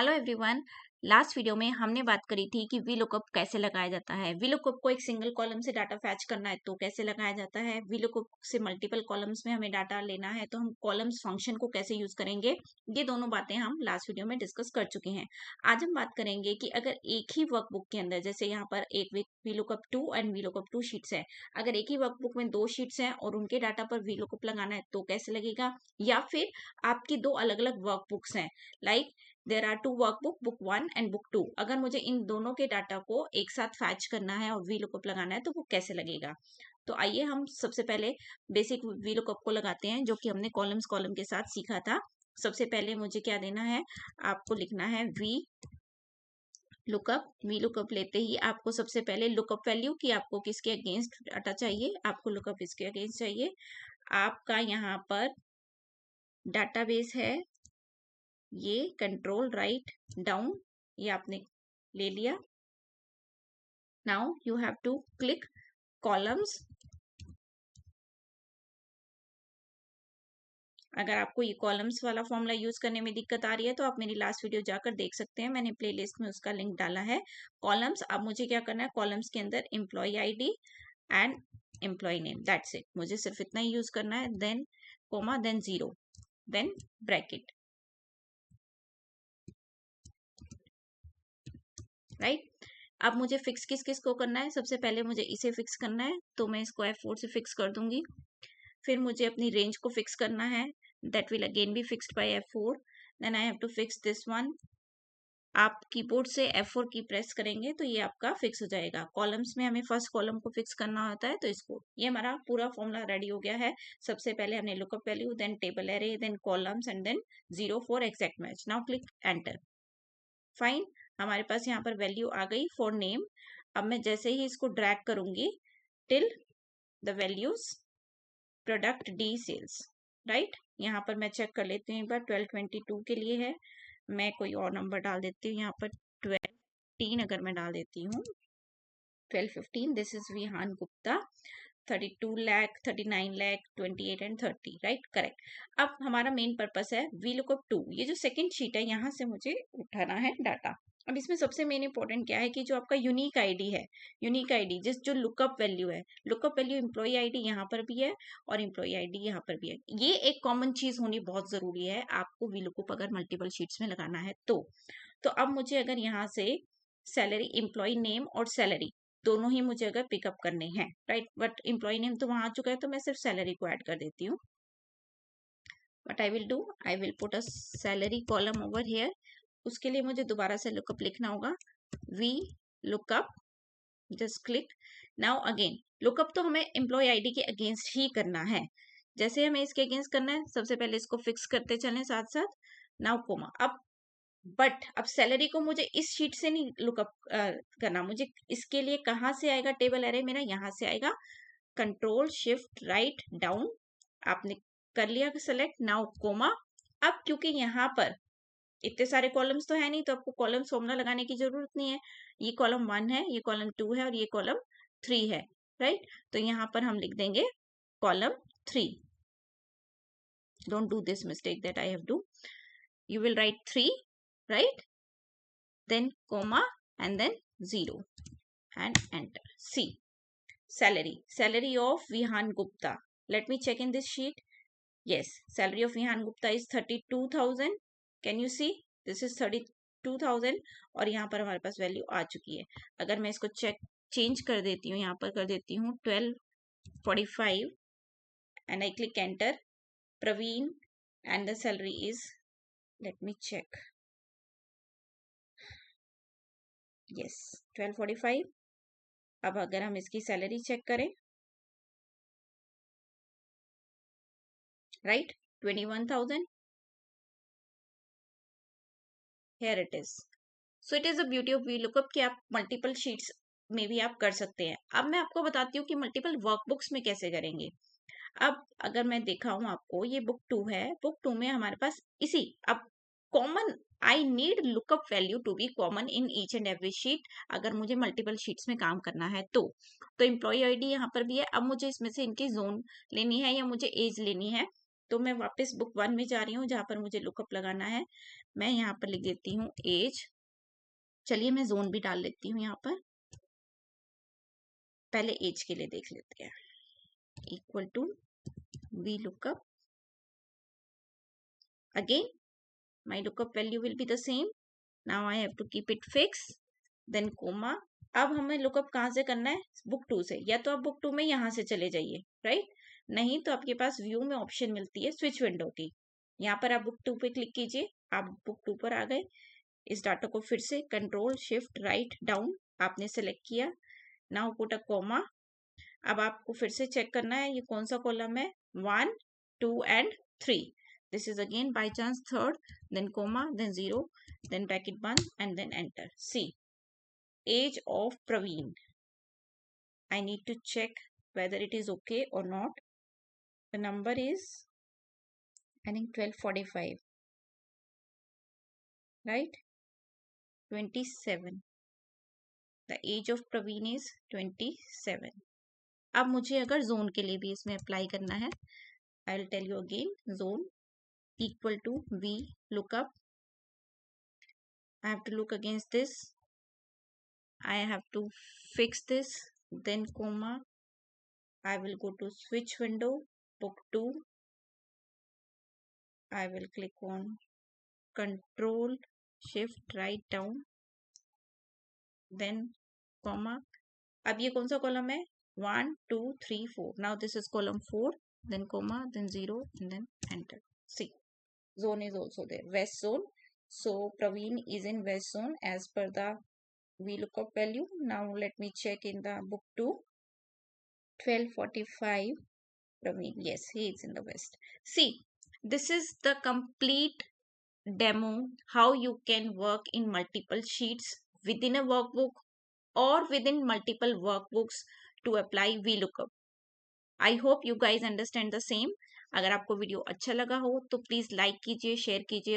Hello everyone. Last video में हमने बात करी थी कि वी लुकअप कैसे लगाया जाता है। वी लुकअप को एक सिंगल कॉलम से डाटा फैच करना है तो कैसे लगाया जाता है। वी लुकअप से मल्टीपल कॉलम्स में हमें डाटा लेना है तो हम कॉलम्स फंक्शन को कैसे यूज करेंगे। ये दोनों बातें हम लास्ट वीडियो में डिस्कस कर चुके हैं। आज हम बात करेंगे कि अगर एक ही वर्कबुक के अंदर, जैसे यहाँ पर एक we lookup 2 and we lookup 2 sheets है, अगर एक ही वर्कबुक में 2 शीट्स हैं और उनके डाटा पर वी लुकअप लगाना है तो कैसे लगेगा। या फिर आपकी 2 अलग अलग वर्कबुक्स हैं, like there are 2 workbook, book 1 and book 2। अगर मुझे इन दोनों के डाटा को एक साथ फैच करना है और वी लुकअप लगाना है तो वो कैसे लगेगा। तो आइए हम सबसे पहले बेसिक वी लुकअप को लगाते हैं, जो कि हमने कॉलम के साथ सीखा था। सबसे पहले मुझे क्या देना है, आपको लिखना है वी लुकअप। वी लुकअप लेते ही आपको सबसे पहले लुकअप वैल्यू की आपको किसके अगेंस्ट डाटा चाहिए, आपको लुकअप इसके अगेंस्ट चाहिए। आपका यहाँ पर डाटाबेस है ये कंट्रोल राइट डाउन, ये आपने ले लिया। Now you have to click columns. अगर आपको ये कॉलम्स वाला फॉर्मूला यूज करने में दिक्कत आ रही है तो आप मेरी लास्ट वीडियो जाकर देख सकते हैं, मैंने प्लेलिस्ट में उसका लिंक डाला है। कॉलम्स, अब मुझे क्या करना है, कॉलम्स के अंदर employ ID and employ name, that's it. मुझे सिर्फ इतना ही यूज करना है। Then comma, then 0, then bracket, right. अब मुझे फिक्स किस किस को करना है, सबसे पहले मुझे इसे फिक्स करना है तो मैं इसको F4 से फिक्स कर दूंगी। फिर मुझे अपनी रेंज को फिक्स करना है, that will again be fixed by F4। Then I have to fix this one. आप कीबोर्ड से F4 की प्रेस करेंगे तो ये आपका फिक्स हो जाएगा। कॉलम्स में हमें फर्स्ट कॉलम को फिक्स करना होता है तो इसको, ये हमारा पूरा फॉर्मूला रेडी हो गया है। सबसे पहले हमने lookup value, then table array, then columns and then 0 for exact match. Now click enter. Fine, हमारे पास यहाँ पर वैल्यू आ गई फॉर नेम। अब मैं जैसे ही इसको ड्रैग करूंगी till the values product D sales, right. यहाँ पर मैं चेक कर लेती हूँ एक बार, 1222 के लिए है। मैं कोई और नंबर डाल देती हूँ, यहाँ पर 1215 अगर मैं डाल देती हूँ, 1215, this is Vihan Gupta, 32 lakh, 39 lakh, 28 and 30, right, correct. अब हमारा मेन पर्पस है वी लुकअप 2, ये जो सेकंड शीट है यहाँ से मुझे उठाना है डाटा। अब इसमें सबसे मेन इंपॉर्टेंट क्या है कि जो आपका यूनिक आईडी है, यूनिक आईडी जिस जो लुकअप वैल्यू है, लुकअप वैल्यू एम्प्लॉय आईडी यहाँ पर भी है और एम्प्लॉय आईडी यहाँ पर भी है। ये एक कॉमन चीज होनी बहुत जरूरी है आपको वी लुकअप अगर मल्टीपल शीट्स में लगाना है तो अब मुझे अगर यहाँ से सैलरी, एम्प्लॉय नेम और सैलरी दोनों ही मुझे अगर पिकअप करने हैं, राइट, बट एम्प्लॉय नेम तो वहां आ चुका है तो मैं सिर्फ सैलरी को ऐड कर देती हूँ। What I will do, I will put a salary column over here. उसके लिए मुझे दोबारा से लुकअप लिखना होगा, V lookup, just click. Now again lookup तो हमें एम्प्लॉय आईडी के अगेंस्ट ही करना है। जैसे हमें इसके अगेंस्ट करना है, सबसे पहले इसको फिक्स करते चलें साथ साथ। नाउ कोमा, अब सैलरी को मुझे इस शीट से नहीं लुकअप करना, मुझे इसके लिए कहाँ से आएगा टेबल एरे मेरा, यहाँ से आएगा। कंट्रोल शिफ्ट राइट डाउन, आपने कर लिया सेलेक्ट। Now coma. अब क्योंकि यहाँ पर इतने सारे कॉलम्स तो है नहीं तो आपको कॉलम्स फॉर्मूला लगाने की जरूरत नहीं है। ये कॉलम 1 है, ये कॉलम 2 है और ये कॉलम 3 है, राइट। तो यहाँ पर हम लिख देंगे column 3। Don't do this mistake that I have do. You will write 3, right, then comma and then 0 and enter. See, salary of Vihan Gupta, let me check in this sheet. Yes, salary of Vihan Gupta is 32,000. Can you see, this is 32,000 और यहाँ पर हमारे पास value आ चुकी है। अगर मैं इसको change कर देती हूँ, यहाँ पर कर देती हूँ 1245 and I click enter, Praveen, and the salary is, let me check, yes, 1245। अब अगर हम इसकी सैलरी चेक करें, right, 21,000, here it is. So it is a beauty of V lookup कि आप मल्टीपल शीट्स में भी आप कर सकते हैं। अब मैं आपको बताती हूँ कि मल्टीपल वर्कबुक्स में कैसे करेंगे। अब अगर मैं देखा हूँ आपको, ये बुक 2 है, बुक 2 में हमारे पास इसी, अब common, I need lookup value to be common in each and every sheet अगर मुझे मल्टीपल शीट्स में काम करना है तो एम्प्लॉय आईडी यहाँ पर भी है। अब मुझे इसमें से इनकी जोन लेनी है या मुझे एज लेनी है, तो मैं वापस बुक 1 में जा रही हूँ जहां पर मुझे लुकअप लगाना है। मैं यहाँ पर लिख देती हूँ एज। चलिए मैं जोन भी डाल लेती हूँ यहाँ पर। पहले एज के लिए देख लेते हैं। Equal to V lookup, again my lookup value will be the same. Now I have to keep it fixed, then comma. अब हमें लुकअप कहाँ से करना है? बुक 2 से। या तो आप बुक 2 में यहाँ से चले जाइए, राइट? नहीं तो आपके पास व्यू में ऑप्शन मिलती है स्विच विंडो की। यहाँ पर आप बुक 2 पे क्लिक कीजिए। आप बुक 2 पर आ गए। इस डाटा को फिर से कंट्रोल शिफ्ट राइट डाउन आपने सेलेक्ट किया। Now put a comma. अब आपको फिर से चेक करना है ये कौन सा कॉलम है, 1, 2 and 3. This is again by chance third, then comma, then 0, then bracket 1 and then enter. See, age of Praveen. I need to check whether it is okay or not. The number is, I think 1245, right? 27. The age of Praveen is 27. अब मुझे अगर zone के लिए भी इसमें apply करना है, I will tell you again, zone equal to V lookup. I have to look against this. I have to fix this, then comma. I will go to switch window, book 2. I will click on control shift right down, then comma. अब ये कौन सा column है, 1, 2, 3, 4. Now this is column 4, then comma, then 0 and then enter. See, zone is also there, west zone. So Praveen is in west zone as per the VLOOKUP value. Now let me check in the book 2. 1245 Praveen, yes, he is in the west. See, this is the complete demo how you can work in multiple sheets within a workbook or within multiple workbooks to apply VLOOKUP. I hope you guys understand the same. अगर आपको video अच्छा लगा हो तो please like कीजिए, share कीजिए।